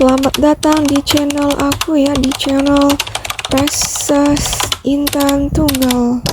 Selamat datang di channel aku ya, di channel Precious Intan Tunggal.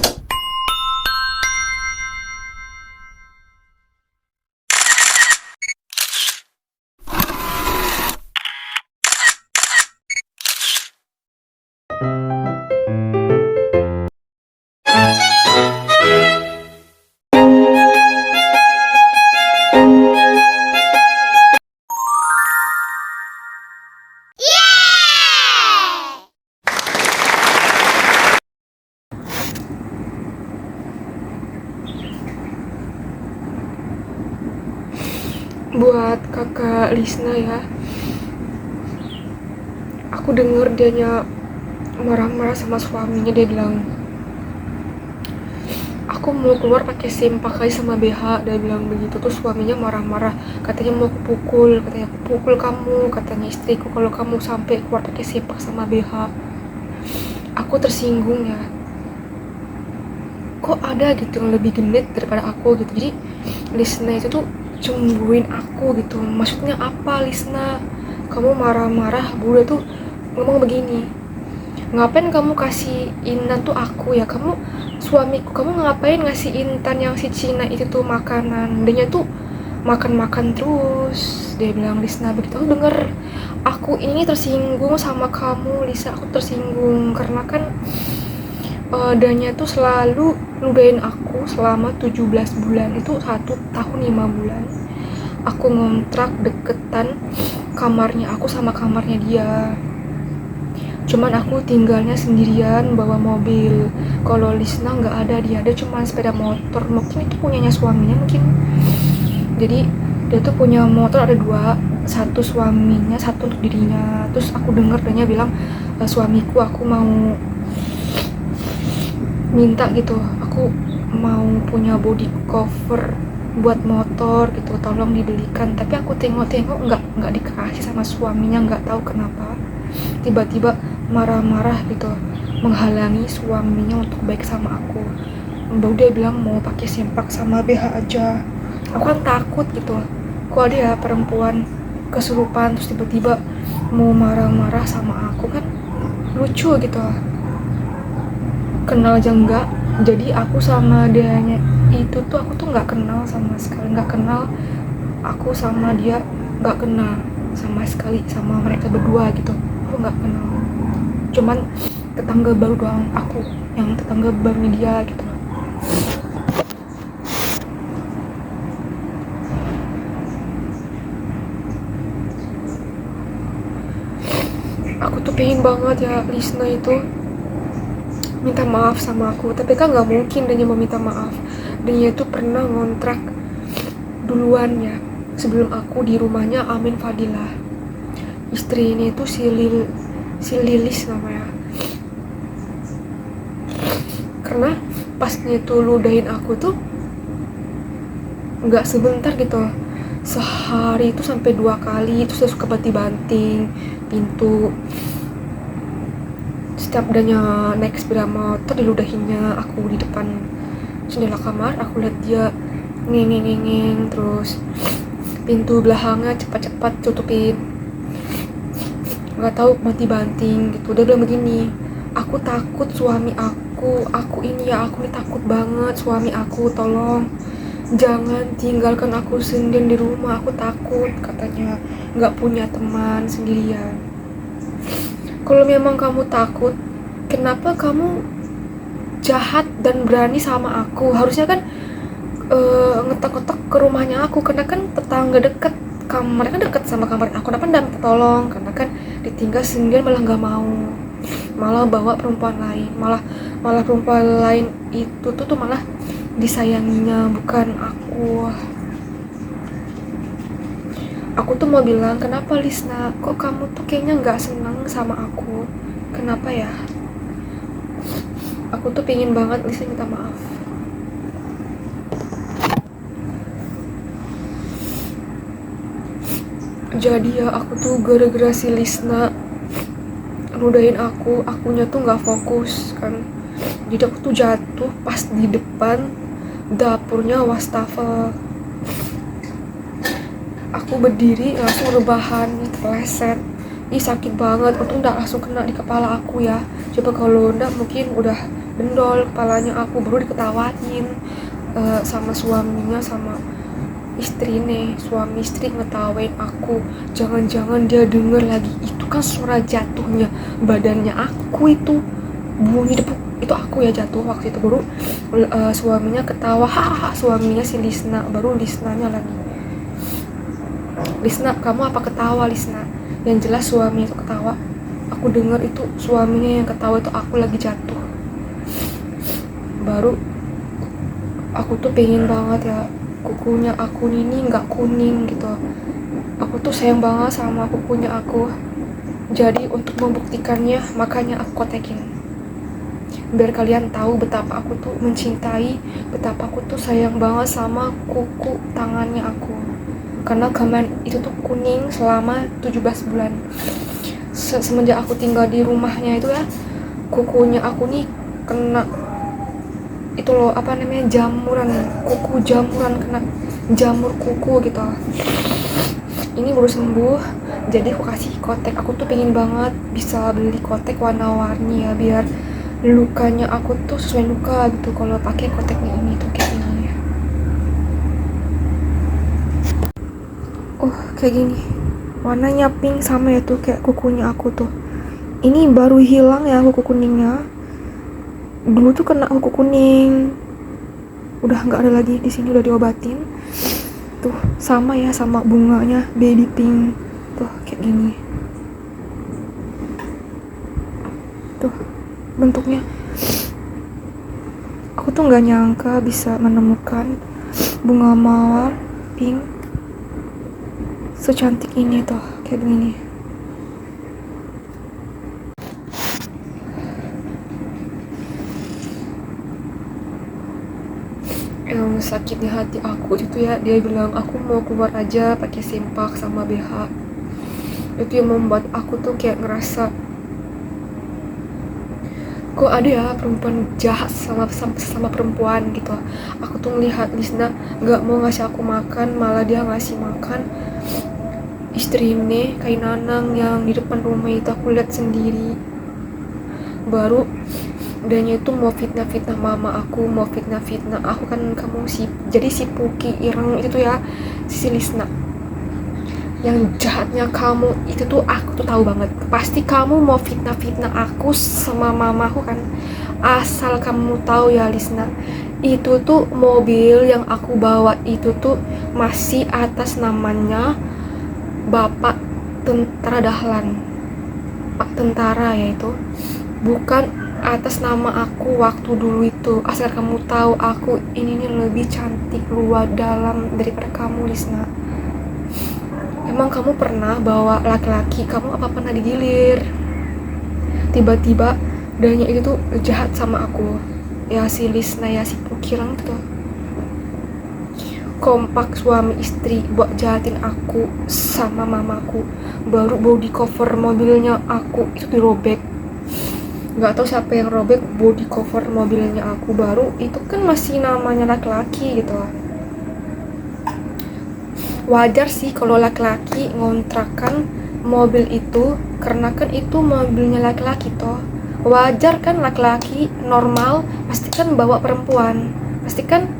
Buat kakak Lisna ya, aku denger dianya marah-marah sama suaminya. Dia bilang, aku mau keluar pakai SIM, pakai sama BH. Dia bilang begitu. Terus suaminya marah-marah, katanya mau aku pukul, katanya aku pukul kamu, katanya istriku kalau kamu sampai keluar pakai SIM sama BH. Aku tersinggung ya, kok ada gitu yang lebih genit daripada aku gitu. Jadi Lisna itu tuh cemburuin aku gitu. Maksudnya apa Lisna? Kamu marah-marah, Bunda tuh ngomong begini, ngapain kamu kasih Intan tuh aku ya, kamu suamiku, kamu ngapain ngasih Intan yang si Cina itu tuh makanan, dia tuh makan-makan terus. Dia bilang Lisna begitu. Aku denger, aku ini tersinggung sama kamu Lisa, aku tersinggung karena kan Danya tuh selalu ludahin aku selama 17 bulan, itu 1 tahun 5 bulan. Aku ngontrak deketan kamarnya aku sama kamarnya dia. Cuman aku tinggalnya sendirian bawa mobil. Kalau Lisna nggak ada, dia ada cuma sepeda motor. Mungkin itu punyanya suaminya mungkin. Jadi dia tuh punya motor ada 2, satu suaminya, satu untuk dirinya. Terus aku dengar dia bilang, suamiku, aku mau minta gitu, aku mau punya body cover buat motor gitu, tolong dibelikan. Tapi aku tengok-tengok nggak dikasih sama suaminya, nggak tahu kenapa tiba-tiba marah-marah gitu, menghalangi suaminya untuk baik sama aku. Baru dia bilang mau pakai sempak sama BH aja. Aku kan takut gitu, kok ada ya perempuan kesurupan terus tiba-tiba mau marah-marah sama aku, kan lucu gitu, kenal aja enggak. Jadi aku sama dianya itu tuh, aku tuh nggak kenal sama sekali, nggak kenal. Aku sama dia nggak kenal sama sekali, sama mereka berdua gitu, aku nggak kenal. Cuman tetangga baru doang, aku yang tetangga barunya dia gitu. Aku tuh pengen banget ya Lisna itu minta maaf sama aku, tapi kan nggak mungkin dia mau minta maaf. Dia itu pernah ngontrak duluan ya, sebelum aku di rumahnya Amin Fadilah. Istri ini tuh si Lilis namanya. Karena pasnya tuh ludahin aku tuh nggak sebentar gitu, sehari itu sampai 2 kali. Terus dia suka banting-banting pintu. Setiap danya naik sepeda motor diludahinnya aku di depan jendela kamar. Aku lihat dia ngeng-ngeng, terus pintu belakangnya cepat-cepat tutupin, nggak tahu banting-banting gitu. Dia bilang begini, aku takut suami aku ini ya, aku ini takut banget suami aku, tolong jangan tinggalkan aku sendirian di rumah, aku takut, katanya nggak punya teman, sendirian. Kalau memang kamu takut, kenapa kamu jahat dan berani sama aku? Harusnya kan ngetok-ngetok ke rumahnya aku, karena kan tetangga deket, kamarnya kan deket sama kamar aku. Kenapa nggak minta tolong? Karena kan ditinggal sendirian malah nggak mau, malah bawa perempuan lain, malah perempuan lain itu tuh malah disayanginya, bukan aku. Aku tuh mau bilang, kenapa Lisna, kok kamu tuh kayaknya nggak senang sama aku, kenapa ya? Aku tuh pengen banget Lisna minta maaf. Jadi ya aku tuh gara-gara si Lisna nudahin akunya tuh nggak fokus kan. Jadi aku tuh jatuh pas di depan dapurnya wastafel. Aku berdiri langsung rebahan, terleset. Ih sakit banget, untung udah langsung kena di kepala aku ya. Coba kalau enggak mungkin udah bendol kepalanya aku, baru diketawain sama suaminya sama istri nih. Suami istri ngetawain aku, jangan-jangan dia denger lagi, itu kan suara jatuhnya badannya aku, itu bunyi depuk itu aku ya jatuh waktu itu. Baru suaminya ketawa, hahaha, suaminya si Lisna. Baru Lisnanya lagi, Lisna kamu apa ketawa Lisna? Yang jelas suaminya itu ketawa, aku dengar itu suaminya yang ketawa, itu aku lagi jatuh. Baru aku tuh pengen banget ya kukunya aku ini nggak kuning gitu. Aku tuh sayang banget sama kukunya aku. Jadi untuk membuktikannya makanya aku kotekin, biar kalian tahu betapa aku tuh mencintai, betapa aku tuh sayang banget sama kuku tangannya aku. Karena kemarin itu tuh kuning selama 17 bulan. Semenjak aku tinggal di rumahnya itu ya, kukunya aku nih kena itu loh, apa namanya, jamuran, kuku jamuran, kena jamur kuku gitu. Ini baru sembuh, jadi aku kasih kotek. Aku tuh pengen banget bisa beli kotek warna-warni ya, biar lukanya aku tuh sesuai luka gitu kalau pakai koteknya ini tuh kayak ini. Oh kayak gini, warnanya pink sama ya tuh kayak kukunya aku tuh. Ini baru hilang ya kuku kuningnya. Dulu tuh kena kuku kuning, udah nggak ada lagi di sini, udah diobatin. Tuh sama ya sama bunganya baby pink tuh kayak gini. Tuh bentuknya. Aku tuh nggak nyangka bisa menemukan bunga mawar pink secantik ini tuh kayak begini. Yang sakit di hati aku itu ya, dia bilang aku mau keluar aja pakai sempak sama BH. Itu yang membuat aku tuh kayak ngerasa, kok ada ya perempuan jahat sama perempuan gitu. Aku tuh ngelihat Lisna nggak mau ngasih aku makan, malah dia ngasih makan istri ini kayak Nanang yang di depan rumah itu. Aku lihat sendiri. Baru dianya itu mau fitnah mama aku, mau fitnah aku kan. Kamu si jadi si Puki Ireng itu ya, si Lisna. Yang jahatnya kamu itu tuh aku tuh tahu banget. Pasti kamu mau fitnah aku sama mamaku kan. Asal kamu tahu ya Lisna, itu tuh mobil yang aku bawa itu tuh masih atas namanya Bapak Tentara Dahlan, Pak Tentara ya, itu bukan atas nama aku waktu dulu itu. Asal kamu tahu, aku ini nih lebih cantik luar dalam daripada kamu Lisna. Emang kamu pernah bawa laki-laki, kamu apa pernah digilir? Tiba-tiba danya itu tuh jahat sama aku ya, si Lisna ya, si Pukirang itu tuh kompak suami istri buat jahatin aku sama mamaku. Baru body cover mobilnya aku itu dirobek, nggak tahu siapa yang robek body cover mobilnya aku. Baru itu kan masih namanya laki-laki gitu. Wajar sih kalau laki-laki ngontrakan mobil itu, karena kan itu mobilnya laki-laki toh. Wajar kan, laki-laki normal pasti kan bawa perempuan, pasti kan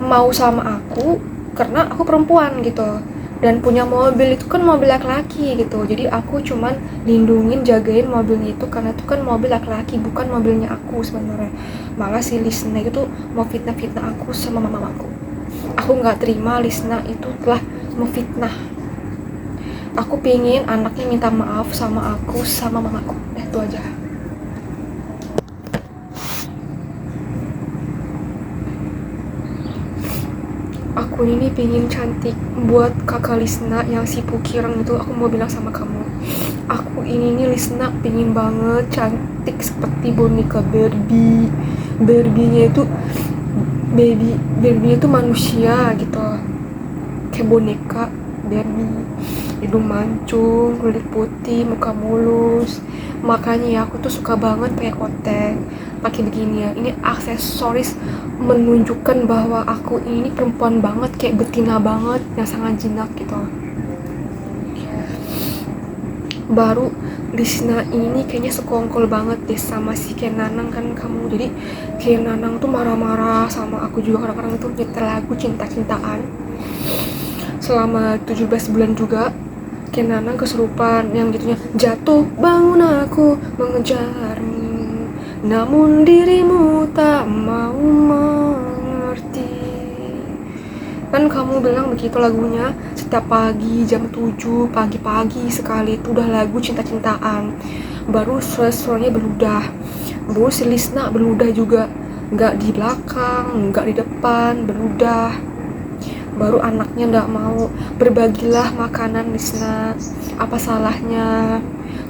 mau sama aku karena aku perempuan gitu, dan punya mobil itu kan mobil laki-laki gitu. Jadi aku cuman lindungin, jagain mobilnya itu karena itu kan mobil laki-laki, bukan mobilnya aku sebenarnya. Malah si Lisna itu mau fitnah aku sama mamaku. Aku nggak terima Lisna itu telah memfitnah. Aku pingin anaknya minta maaf sama aku sama mamaku, itu aja. Aku ini pengen cantik buat kakak Lisna yang si Pukirang itu. Aku mau bilang sama kamu, aku ini nih Lisna pengen banget cantik seperti boneka Barbie. Barbie-nya itu Barbie itu manusia gitu, kayak boneka Barbie, hidung mancung, kulit putih, muka mulus. Makanya ya aku tuh suka banget pakai kotek, pakai begini ya. Ini aksesoris menunjukkan bahwa aku ini perempuan banget, kayak betina banget yang sangat jinak gitu. Baru Lisna ini kayaknya sekongkol banget deh sama si Ken Nanang kan kamu. Jadi Ken Nanang tuh marah-marah sama aku juga kadang-kadang tuh nyetel lagu cinta-cintaan selama 17 bulan juga. Ken Nanang kesurupan yang gitunya, jatuh bangun aku mengejarmu, namun dirimu tak mau mengerti. Kan kamu bilang begitu lagunya, setiap pagi jam 7 pagi-pagi sekali itu udah lagu cinta-cintaan. Baru suaranya beludah, baru si Lisna beludah juga, nggak di belakang, nggak di depan, beludah. Baru anaknya nggak mau, berbagilah makanan Lisna, apa salahnya?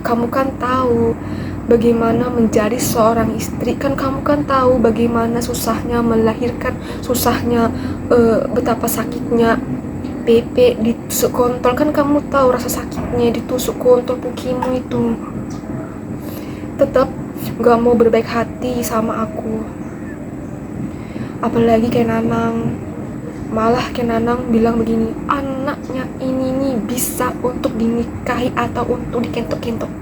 Kamu kan tahu bagaimana menjadi seorang istri, kan kamu kan tahu bagaimana susahnya melahirkan, susahnya betapa sakitnya PP ditusuk kontol, kan kamu tahu rasa sakitnya ditusuk kontol pukimu itu. Tetap nggak mau berbaik hati sama aku, apalagi kayak Nanang. Malah Ken Nanang bilang begini, anaknya ini nih bisa untuk dinikahi atau untuk dikentok-kentok.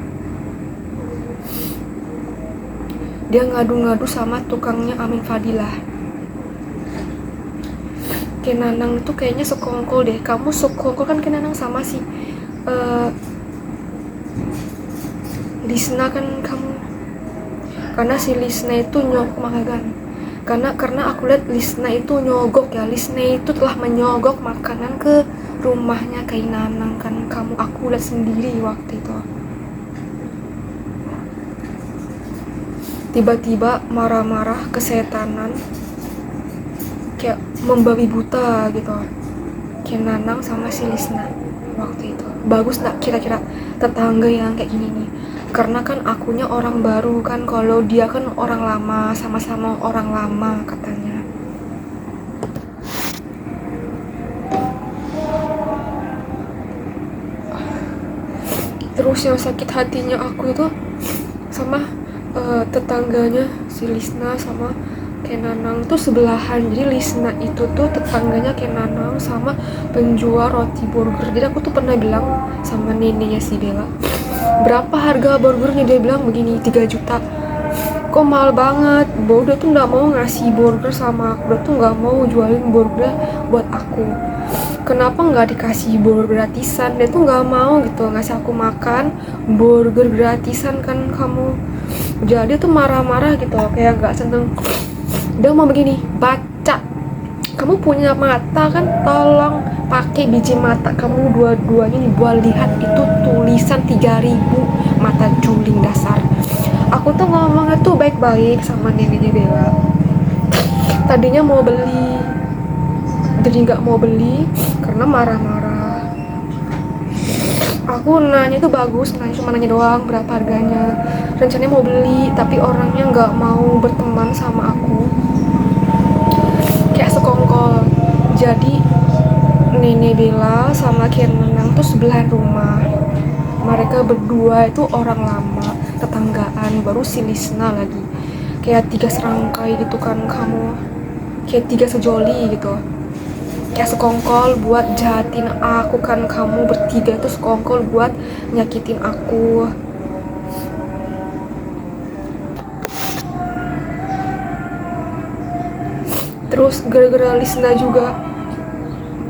Dia ngadu-ngadu sama tukangnya Amin Fadilah. Ken Nanang tuh kayaknya sekongkol deh. Kamu sekongkol kan Ken Nanang sama si Lisna kan kamu. Karena si Lisna itu nyokok makan. Karena aku lihat Lisna itu nyogok ya. Lisna itu telah menyogok makanan ke rumahnya Ken Nanang kan kamu. Aku lihat sendiri waktu itu. Tiba-tiba marah-marah kesetanan, kayak membabi buta gitu. Ken Nanang sama si Lisna waktu itu. Bagus gak kira-kira tetangga yang kayak gini nih? Karena kan akunya orang baru kan, kalau dia kan orang lama, sama-sama orang lama katanya. Terus yang sakit hatinya aku itu sama tetangganya si Lisna sama Ken Nanang tuh sebelahan. Jadi Lisna itu tuh tetangganya Ken Nanang sama penjual roti burger. Jadi aku tuh pernah bilang sama neneknya si Bella, berapa harga burgernya? Dia bilang begini, 3 juta. Kok mahal banget? Dia tuh gak mau ngasih burger sama aku, dia tuh gak mau jualin burger buat aku. Kenapa gak dikasih burger gratisan? Dia tuh gak mau gitu ngasih aku makan burger gratisan kan kamu. Jadi tuh marah-marah gitu, kayak gak seneng. Dia mau begini, baca, kamu punya mata kan, tolong pakai biji mata kamu dua-duanya nih buat lihat itu tulisan 3.000, mata juling dasar. Aku tuh ngomongnya tuh baik-baik sama neneknya Bella. Tadinya mau beli, jadi nggak mau beli karena marah-marah. Aku nanya tuh bagus, cuma nanya doang berapa harganya. Rencananya mau beli, tapi orangnya nggak mau berteman sama aku, kayak sekongkol. Jadi nenek Bella sama Ken Nanang tuh sebelahan rumah. Mereka berdua itu orang lama, tetanggaan. Baru si Lisna lagi, kayak 3 serangkai gitu kan kamu, kayak 3 sejoli gitu, kayak sekongkol buat jahatin aku kan kamu. Bertiga itu sekongkol buat nyakitin aku. Terus gara-gara Lisna juga,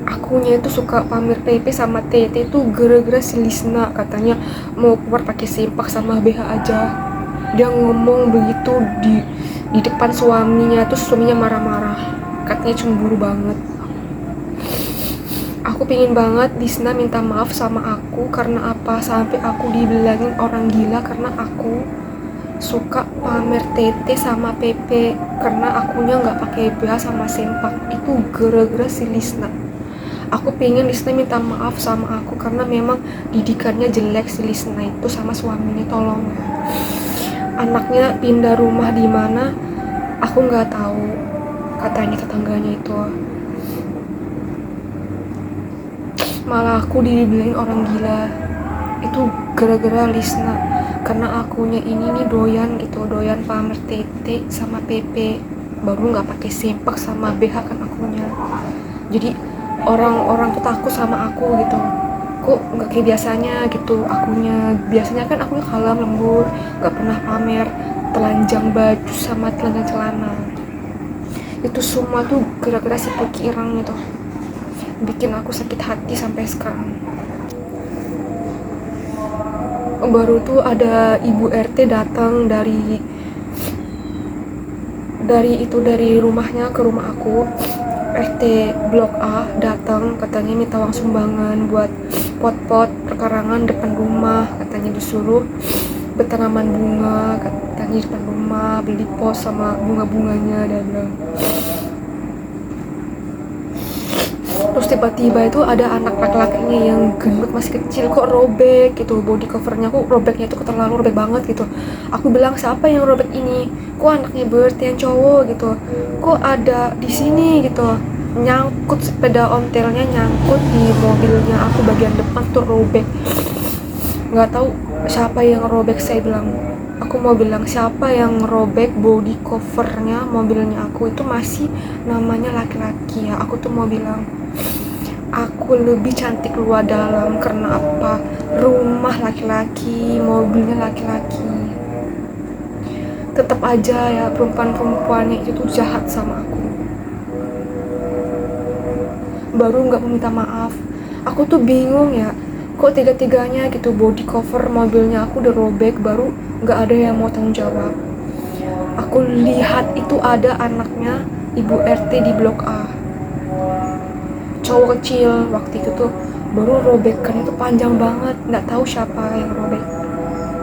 akunya itu suka pamer PP sama TT itu gara-gara si Lisna. Katanya mau keluar pakai sempak sama BH aja. Dia ngomong begitu di depan suaminya, terus suaminya marah-marah, katanya cemburu banget. Aku pingin banget Lisna minta maaf sama aku. Karena apa? Sampai aku dibilangin orang gila karena aku suka pamer TT sama PP, karena akunya nggak pakai BH sama sempak. Itu gara-gara si Lisna. Aku pengen Lisna minta maaf sama aku karena memang didikannya jelek si Lisna itu sama suaminya. Tolong, anaknya pindah rumah di mana aku nggak tahu, katanya tetangganya itu. Malah aku dibilangin orang gila itu gara-gara Lisna. Karena akunya ini nih doyan gitu, doyan pamer TT sama PP, baru nggak pakai sempak sama BH kan akunya. Jadi orang-orang tuh takut sama aku gitu. kok nggak kayak biasanya gitu akunya. Biasanya kan akunya kalem lembut, nggak pernah pamer telanjang baju sama telanjang celana. Itu semua tuh gara-gara si Puki Irang itu bikin aku sakit hati sampai sekarang. Baru tuh ada ibu RT datang dari rumahnya ke rumah aku. RT Blok A datang, katanya minta uang sumbangan buat pot-pot perkarangan depan rumah. Katanya disuruh bertanaman bunga, katanya di depan rumah, beli pos sama bunga-bunganya, dia bilang. Terus tiba-tiba itu ada anak laki-lakinya yang gendut masih kecil, kok robek gitu, body covernya kok robeknya itu terlalu robek banget gitu. Aku bilang, siapa yang robek ini? Kok anaknya berarti yang cowok gitu, kok ada di sini gitu. Nyangkut sepeda ontelnya, nyangkut di mobilnya aku bagian depan tuh robek. Nggak tahu siapa yang robek, saya bilang. Aku mau bilang siapa yang robek body covernya mobilnya aku itu masih namanya laki-laki ya. Aku tuh mau bilang aku lebih cantik luar dalam karena apa? Rumah laki-laki, mobilnya laki-laki. Tetap aja ya perempuan-perempuannya itu tuh jahat sama aku. Baru nggak meminta maaf. Aku tuh bingung ya, kok tiga-tiganya gitu body cover mobilnya aku udah robek, baru nggak ada yang mau tanggung jawab. Aku lihat itu ada anaknya ibu RT di Blok A, cowok kecil waktu itu tuh, baru robekan itu panjang banget. Nggak tahu siapa yang robek.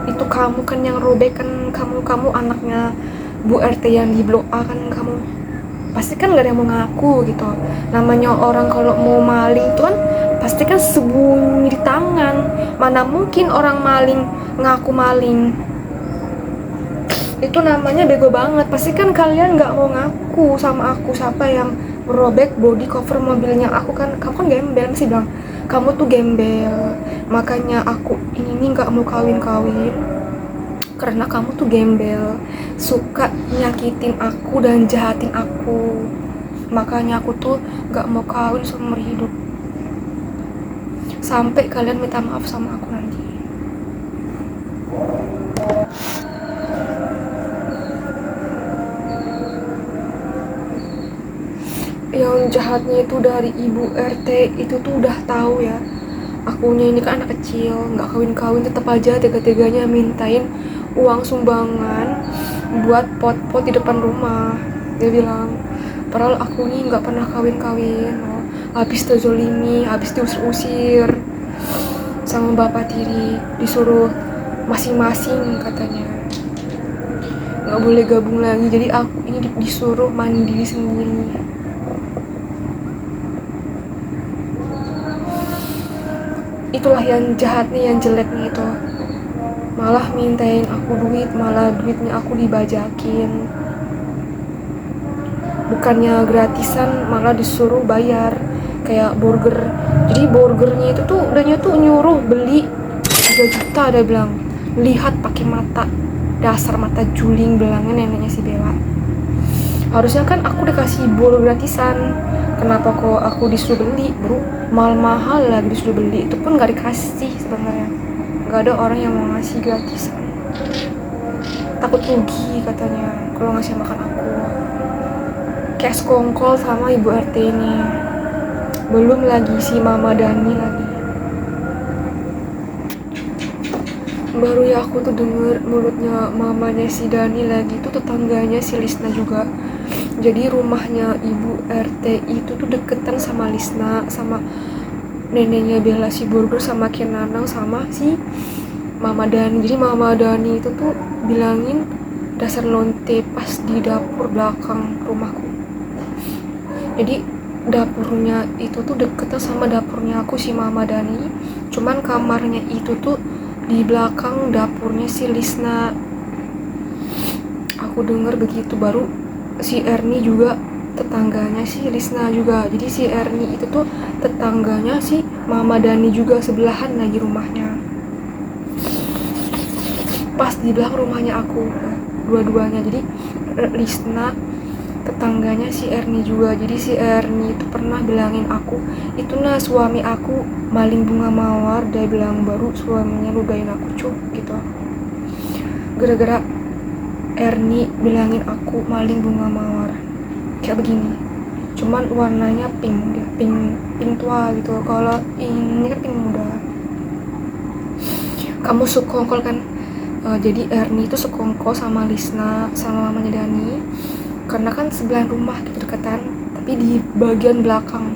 Itu kamu kan yang robek kan, kamu anaknya Bu RT yang di Blok A kan kamu. Pasti kan gak ada yang mau ngaku gitu. Namanya orang kalau mau maling tuh kan pasti kan sembunyi di tangan. Mana mungkin orang maling ngaku maling. Itu namanya bego banget. Pasti kan kalian gak mau ngaku sama aku siapa yang merobek body cover mobilnya aku kan. Kamu kan gembel, mesti bilang kamu tuh gembel, makanya aku ini gak mau kawin-kawin karena kamu tuh gembel, suka nyakitin aku dan jahatin aku. Makanya aku tuh gak mau kawin seumur hidup. Sampai kalian minta maaf sama aku nanti. Yang jahatnya itu dari ibu RT itu tuh udah tahu ya. Akunya ini kan anak kecil, gak kawin-kawin, tetap aja tega-teganya mintain uang sumbangan buat pot-pot di depan rumah. Dia bilang, padahal aku nih nggak pernah kawin-kawin, habis terzolimi, habis diusir-usir sama bapak tiri, disuruh masing-masing katanya nggak boleh gabung lagi, jadi aku ini disuruh mandiri sendiri. Itulah yang jahatnya, yang jeleknya itu. Malah mintain aku duit, malah duitnya aku dibajakin. Bukannya gratisan, malah disuruh bayar kayak burger. Jadi burgernya itu tuh udahnya tuh nyuruh beli 3 juta, dia bilang. Lihat pakai mata, dasar mata juling, bilangnya neneknya si Bella. Harusnya kan aku dikasih burger gratisan, kenapa kok aku disuruh beli, bro? Mahal-mahal lagi disuruh beli, itu pun gak dikasih sebenarnya. Gak ada orang yang mau ngasih gratisan, takut rugi katanya kalau ngasih makan aku. Kayak sekongkol sama ibu RT ini, belum lagi si Mama Dani lagi. Baru ya aku tuh denger mulutnya mamanya si Dani lagi, tuh tetangganya si Lisna juga. Jadi rumahnya ibu RT itu tuh deketan sama Lisna, sama neneknya Bella si burger, sama Kinanang, sama si Mama Dani. Jadi Mama Dani itu tuh bilangin dasar lonte pas di dapur belakang rumahku. Jadi dapurnya itu tuh deketan sama dapurnya aku si Mama Dani, cuman kamarnya itu tuh di belakang dapurnya si Lisna. Aku denger begitu, baru si Erni juga tetangganya si Lisna juga. Jadi si Erni itu tuh tetangganya si Mama Dani juga, sebelahan lagi rumahnya, pas di belakang rumahnya aku, dua-duanya. Jadi Lisna tetangganya si Erni juga. Jadi si Erni itu pernah bilangin aku, itu nah suami aku maling bunga mawar. Dia bilang baru suaminya ludahin aku cup gitu. Gara-gara Erni bilangin aku maling bunga mawar kayak begini, cuman warnanya pink, dia pink tua gitu. Kalau ini kan pink muda. Kamu sekongkol kan. Jadi Erni itu sekongkol sama Lisna sama mamanya Dani, karena kan sebelah rumah gitu dekatan, tapi di bagian belakang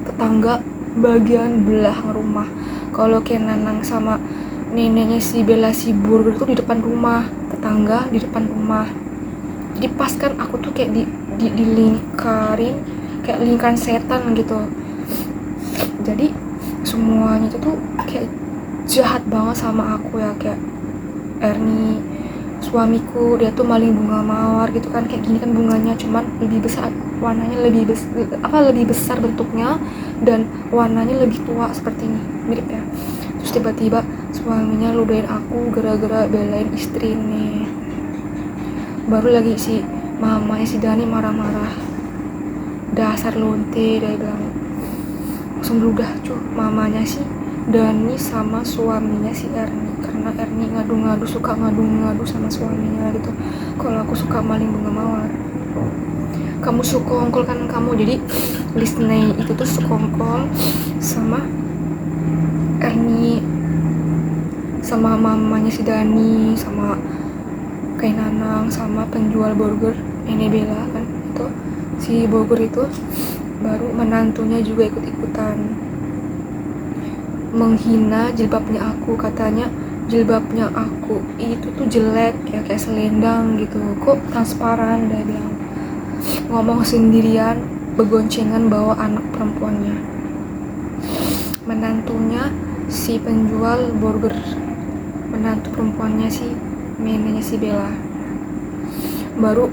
tetangga, bagian belakang rumah. Kalau kayak Nanang sama neneknya si Bella si Burger tuh di depan rumah, tetangga di depan rumah. Jadi pas kan aku tuh kayak dilingkarin kayak lingkaran setan gitu. Jadi semuanya itu tuh kayak jahat banget sama aku ya. Kayak Erni suamiku, dia tuh maling bunga mawar gitu kan, kayak gini kan bunganya, cuman lebih besar warnanya, lebih besar bentuknya, dan warnanya lebih tua seperti ini, mirip ya. Terus tiba-tiba suaminya ludahin aku gara-gara belain istri nih. Baru lagi si mamanya si Dani marah-marah, dasar lonte, dia bilang. Langsung ludah cuy mamanya si Dani sama suaminya si Erni, karena Erni suka ngadu-ngadu sama suaminya gitu, kalau aku suka maling bunga mawar. Kamu sekongkol kan kamu. Jadi Lisney itu tuh sekongkol sama Erni, sama mamanya si Dani, sama kayak Nanang, sama penjual burger Nenek Bella kan itu. Si burger itu baru menantunya juga ikut-ikutan menghina jilbabnya aku. Katanya jilbabnya aku itu tuh jelek ya, kayak selendang gitu, kok transparan, dia bilang. Ngomong sendirian begoncengan bawa anak perempuannya, menantunya si penjual burger, menantu perempuannya si neneknya si Bella. Baru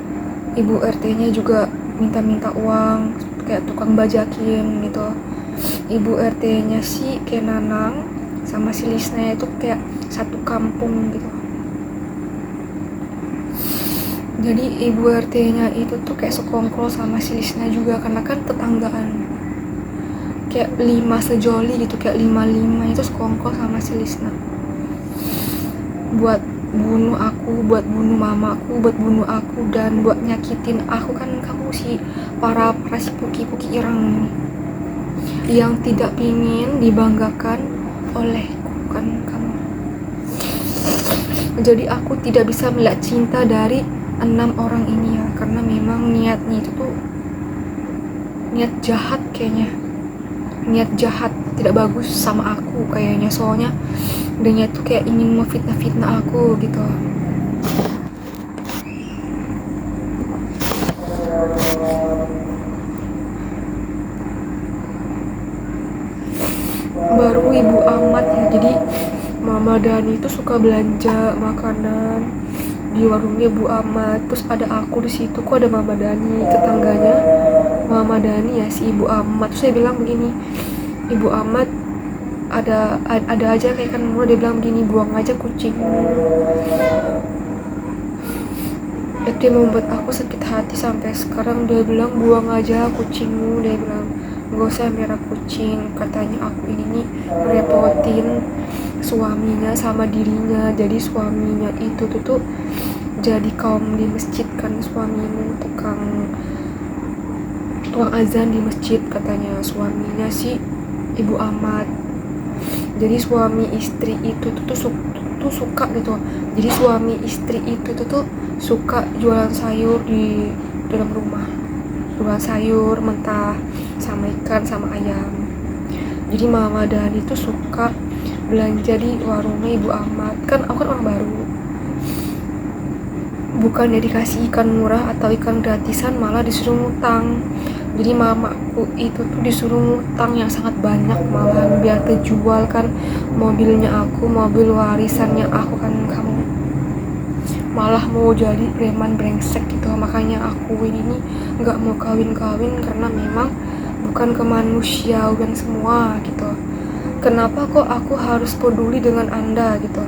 ibu RT-nya juga minta uang kayak tukang bajakin gitu. Ibu RT-nya si kayak Nanang sama si Lisna itu kayak satu kampung gitu. Jadi ibu RT-nya itu tuh kayak sekongkol sama si Lisna juga, karena kan tetanggaan. Kayak 5 sejoli gitu, kayak 5 itu sekongkol sama si Lisna. Buat bunuh aku, buat bunuh mamaku, buat bunuh aku, dan buat nyakitin aku kan. Kamu si para si puki-puki irang yang tidak ingin dibanggakan olehku kan kamu. Jadi aku tidak bisa melihat cinta dari 6 orang ini ya, karena memang niatnya itu tuh niat jahat kayaknya, niat jahat, tidak bagus sama aku kayaknya. Soalnya dia tuh kayak ingin memfitnah aku gitu. Baru ibu amat ya. Jadi Mama Dani itu suka belanja makanan di warungnya Bu Amat. Terus ada aku di situ, kok ada Mama Dani, tetangganya Mama Dani ya si Ibu Amat. Terus saya bilang begini, Ibu Amat ada aja kayak kan mulu. Dia bilang begini, buang aja kucing. Itu membuat aku sakit hati sampai sekarang. Dia bilang buang aja kucingmu, dia bilang gak usah merah kucing. Katanya aku ini nih repotin suaminya sama dirinya. Jadi suaminya itu tuh jadi kaum di masjid kan, suamimu tukang azan di masjid katanya suaminya si Ibu Amat. Jadi suami istri itu tuh suka gitu. Jadi suami istri itu tuh suka jualan sayur di dalam rumah, jualan sayur mentah sama ikan sama ayam. Jadi Mama Dani tuh suka belanja di warungnya Ibu Amat. Kan aku kan orang baru, bukan ya dikasih ikan murah atau ikan gratisan, malah disuruh ngutang. Jadi mamaku itu tuh disuruh ngutang yang sangat banyak, malahan biar terjual kan mobilnya aku, mobil warisannya aku kan kamu. Malah mau jadi preman brengsek gitu. Makanya aku ini gak mau kawin-kawin, karena memang bukan kemanusiaan semua gitu. Kenapa kok aku harus peduli dengan Anda gitu,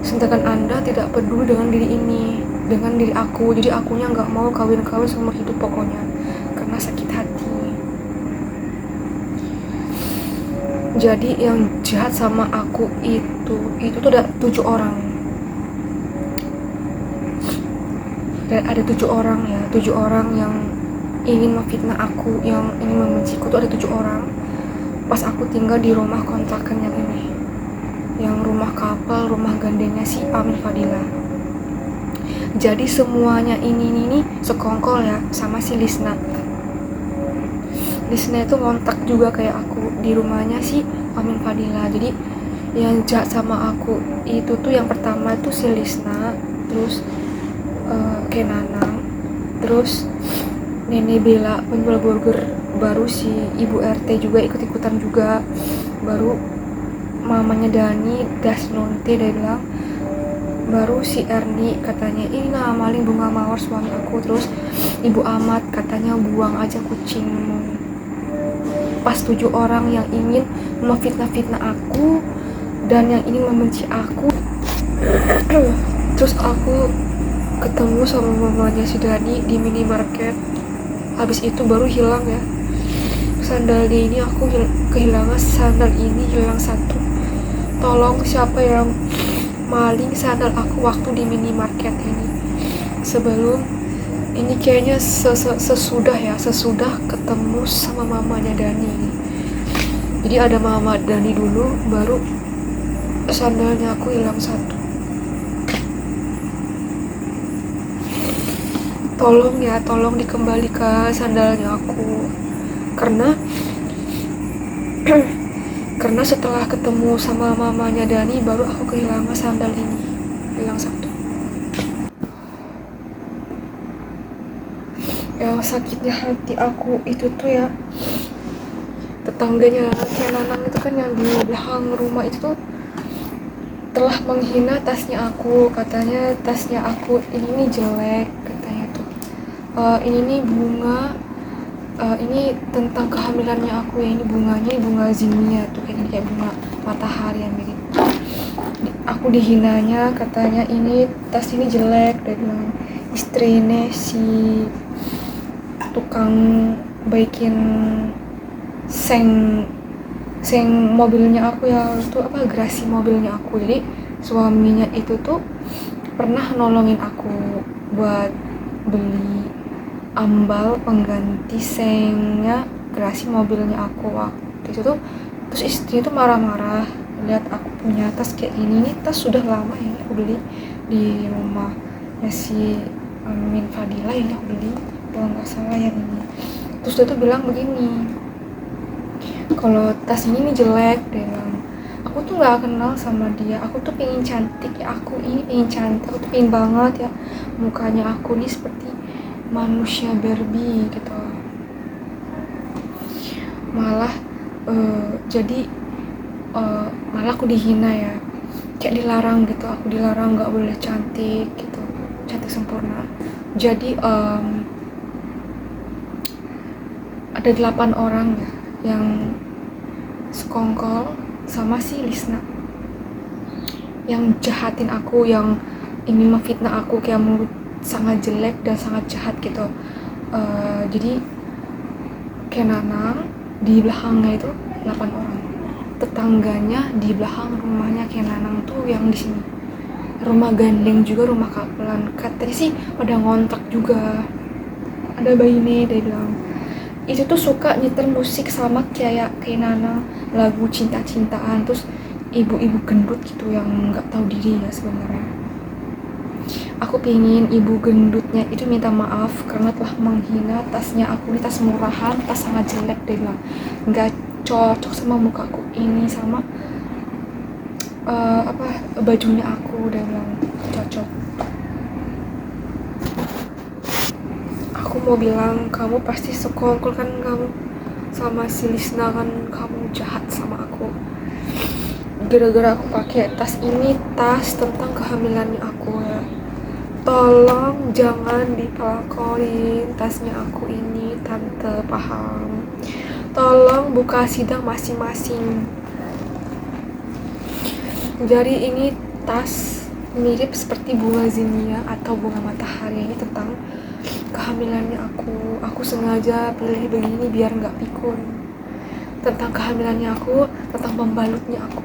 sedangkan Anda tidak peduli dengan diri ini. dengan diri aku. Jadi akunya nggak mau kawin-kawin seumur hidup pokoknya, karena sakit hati. Jadi yang jahat sama aku itu tuh ada 7 orang. Dan ada 7 orang ya, 7 orang yang ingin memfitnah aku, yang ingin membenciku tuh ada 7 orang. Pas aku tinggal di rumah kontrakan yang ini, yang rumah kapal, rumah gandengnya si Amin Fadila. Jadi semuanya ini sekongkol ya sama si Lisna. Lisna itu ngontak juga kayak aku di rumahnya si Amin Fadila. Jadi yang jahat sama aku itu tuh yang pertama itu si Lisna, terus Kenanang, terus Nenek Bella penjual burger, baru si ibu RT juga ikut-ikutan juga, baru mamanya Dani Dasnonte dia bilang, baru si Erni katanya ini nah maling bunga mawar suami aku, terus ibu Amat katanya buang aja kucingmu. Pas 7 orang yang ingin memfitnah-fitnah aku dan yang ingin membenci aku. Terus aku ketemu sama mamanya si Dani di minimarket. Habis itu baru hilang ya sandal ini, aku kehilangan sandal ini, hilang satu. Tolong siapa yang maling sandal aku waktu di minimarket ini. Sebelum ini kayaknya sesudah ketemu sama mamanya Dani. Jadi ada mama Dani dulu, baru sandalnya aku hilang satu. Tolong dikembalikan sandalnya aku, karena karena setelah ketemu sama mamanya Dani baru aku kehilangan sandal ini, hilang satu. Yang sakitnya hati aku itu tuh ya, tetangganya Kenanang itu kan yang di belakang rumah itu tuh telah menghina tasnya aku, katanya tasnya aku ini jelek katanya tuh. Ini nih bunga, ini tentang kehamilannya aku ya, ini bunganya bunga zinnia tuh, kayak bunga matahari yang mirip. Aku dihinanya, katanya ini tas ini jelek, dia bilang istrinya si tukang baikin seng mobilnya aku ya, itu apa, garasi mobilnya aku. Jadi suaminya itu tuh pernah nolongin aku buat beli ambal pengganti sengnya garasi mobilnya aku waktu itu tuh. Terus istrinya tuh marah-marah lihat aku punya tas kayak gini. Nih tas sudah lama ya aku beli di rumah si Amin Fadila, ini aku beli kalau nggak salah yang ini. Terus dia tuh bilang begini, kalau tas ini nih jelek, dia bilang. Aku tuh nggak kenal sama dia, aku tuh pengen cantik ya, aku ini pengen cantik, aku tuh pengen banget ya mukanya aku nih seperti manusia Barbie gitu. Malah malah aku dihina ya, kayak dilarang gitu, aku dilarang nggak boleh cantik gitu, cantik sempurna. Jadi ada 8 orang ya yang sekongkol sama si Lisna yang jahatin aku, yang ingin memfitnah aku, kayak mulut sangat jelek dan sangat jahat gitu. Jadi Kenanang di belakangnya itu 8 orang, tetangganya di belakang rumahnya Kenanang tuh yang di sini rumah gandeng juga, rumah kapelan, katanya sih pada ngontrak juga. Ada Baine, dia bilang itu tuh suka nyetel musik sama kayak Kenanang, lagu cinta-cintaan, terus ibu-ibu gendut gitu yang nggak tahu diri ya sebenarnya. Aku pingin ibu gendutnya itu minta maaf karena telah menghina tasnya aku, ini tas murahan, tas sangat jelek, dia bilang nggak cocok sama mukaku ini, sama bajunya aku, dia bilang cocok. Aku mau bilang, kamu pasti sekongkol kan, kamu sama si Lisna kan, kamu jahat sama aku gara-gara aku pakai tas ini, tas tentang kehamilannya aku ya. Tolong jangan dipelakonin tasnya aku ini, tante, paham? Tolong buka sidang masing-masing. Jadi ini tas mirip seperti bunga zinnia atau bunga matahari. Ini tentang kehamilannya aku sengaja pilih begini biar nggak pikun. Tentang kehamilannya aku, tentang membalutnya aku.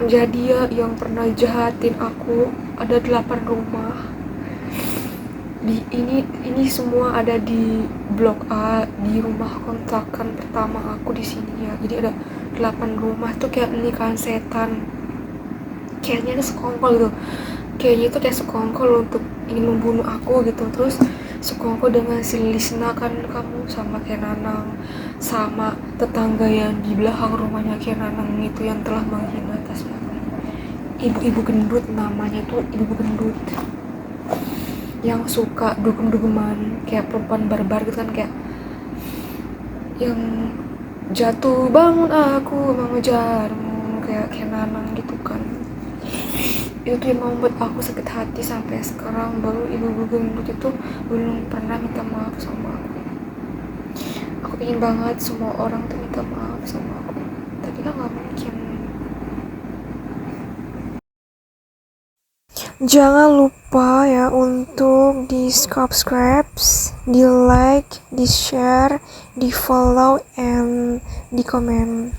Jadi ya, yang pernah jahatin aku ada 8 rumah. Ini semua ada di blok A, di rumah kontrakan pertama aku di sini ya. Jadi ada 8 rumah tuh kayak nikahan setan. Kayaknya itu sekongkol gitu. Kayaknya itu kayak sekongkol untuk ingin membunuh aku gitu. Terus sekongkol dengan si Lisna kan, kamu sama kayak Nanang, sama tetangga yang di belakang rumahnya kayak Nanang itu yang telah menghina atasnya. Ibu-ibu gendut, namanya tuh ibu gendut yang suka dugem-dugeman kayak perempuan barbar gitu kan, kayak yang jatuh bangun aku mengejarmu, kayak Nanang gitu kan. Itu tuh yang membuat aku sakit hati sampai sekarang. Baru ibu-ibu gendut itu belum pernah minta maaf sama aku ingin banget semua orang tuh minta maaf sama aku, tapi kan nggak mungkin. Jangan lupa ya untuk di subscribe, di like, di share, di follow, and di komen.